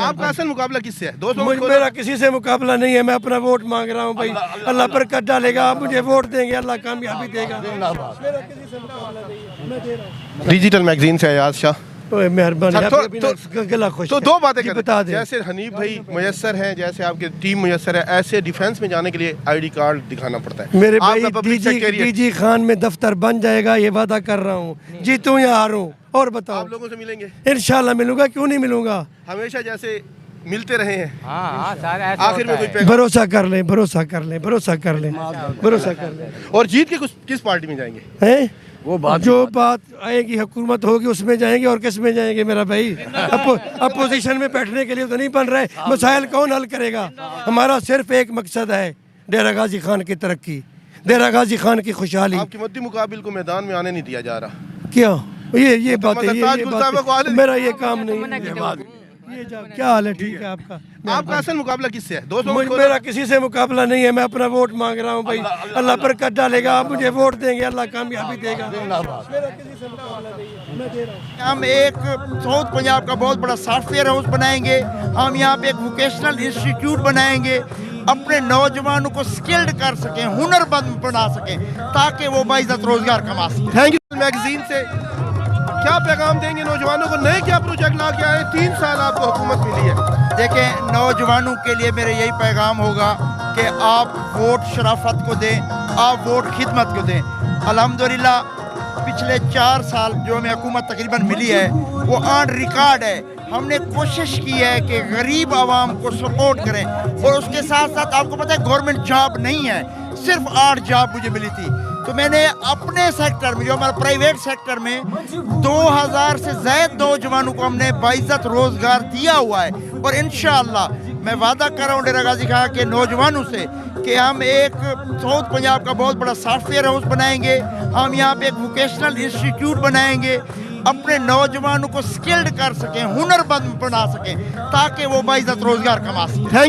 आपका असल मुकाबला किससे है? दोस्तों मेरा किसी से मुकाबला नहीं है, मैं अपना वोट मांग रहा हूँ भाई। अल्लाह बरकत डालेगा, आप मुझे वोट देंगे, अल्लाह कामयाबी देगा। मेरा किसी से मुकाबला नहीं है, मैं दे रहा हूँ। डिजिटल मैगजीन से अयाज शाह। ओए मेहरबानी, अच्छा, आप अभी ना गला खुश तो है। दो बातें जी, करें। बता दें। जैसे हनीफ भाई मुयस्सर हैं, जैसे आपकी टीम मुयस्सर है, ऐसे डिफेंस में जाने के लिए आईडी कार्ड दिखाना पड़ता है। मेरे भाई आपका पब्लिक सेक्रेटरी डीजी खान में दफ्तर बन जाएगा, ये वादा कर रहा हूँ, जीतूं या हारूं। और बताओ, आप लोगों से मिलेंगे इंशाल्लाह मिलूंगा, क्यों नहीं मिलूंगा। हमेशा जैसे मिलते रहे हैं। हाँ सारे ऐसे आखिर में होता कोई है। भरोसा कर लें, भरोसा कर लें, भरोसा कर लें, भरोसा कर लें। और जीत के किस पार्टी में जाएंगे? हैं? वो बात जो बात आएगी, हुकूमत होगी, उसमें जाएंगे। और किस में जाएंगे मेरा भाई? अपोजिशन में बैठने के लिए तो नहीं बन रहे। मसाइल कौन हल करेगा? हमारा सिर्फ एक मकसद है, डेरा गाजी खान की तरक्की, डेरा गाजी खान की खुशहाली। आपकी मद्दी मुकाबिल को मैदान में आने नहीं दिया जा रहा। क्या ये बात है? ताज गुल साहब को आने- मेरा ये काम नहीं है। ये क्या हाल है? ठीक है आपका? आपका असल मुकाबला किससे है? दोस्तों मेरा किसी से मुकाबला नहीं है, मैं अपना वोट मांग रहा हूँ भाई। अल्लाह बरकत डालेगा, आप मुझे वोट देंगे, अल्लाह कामयाबी देगा। मेरा किसी से मुकाबला नहीं है, मैं दे रहा हूँ। हम एक साउथ पंजाब का बहुत बड़ा सॉफ्टवेयर हाउस बनाएंगे। हम यहाँ पे एक वोकेशनल इंस्टीट्यूट बनाएंगे, अपने नौजवानों को स्किल्ड कर सकें, हुनरमंद बना सकें, ताकि वो बाइज्जत रोजगार कमा सकें। थैंक यू मैगजीन से क्या पैगाम देंगे नौजवानों को? नए क्या प्रोजेक्ट ला के आए? 3 साल आपको हुकूमत मिली है। देखें, नौजवानों के लिए मेरा यही पैगाम होगा कि आप वोट शराफत को दें, आप वोट खिदमत को दें। अल्हम्दुलिल्लाह पिछले 4 साल जो हमें हुकूमत तकरीबन मिली है वो ऑन रिकॉर्ड है। हमने कोशिश की है कि गरीब आवाम को सपोर्ट करें, और उसके साथ साथ आपको पता है गवर्नमेंट जॉब नहीं है, सिर्फ 8 जॉब मुझे मिली थी। तो मैंने अपने सेक्टर में, जो हमारा प्राइवेट सेक्टर में 2000 से ज़्यादा नौजवानों को हमने बाइज्जत रोज़गार दिया हुआ है। और इंशाअल्लाह मैं वादा कर रहा हूँ डेरा गाजी खान के नौजवानों से कि हम एक साउथ पंजाब का बहुत बड़ा सॉफ्टवेयर हाउस बनाएंगे। हम यहाँ पे एक वोकेशनल इंस्टीट्यूट बनाएंगे, अपने नौजवानों को स्किल्ड कर सकें, हुनरमंद बना सकें, ताकि वो बाइज्जत रोज़गार कमा सकें। Thank you.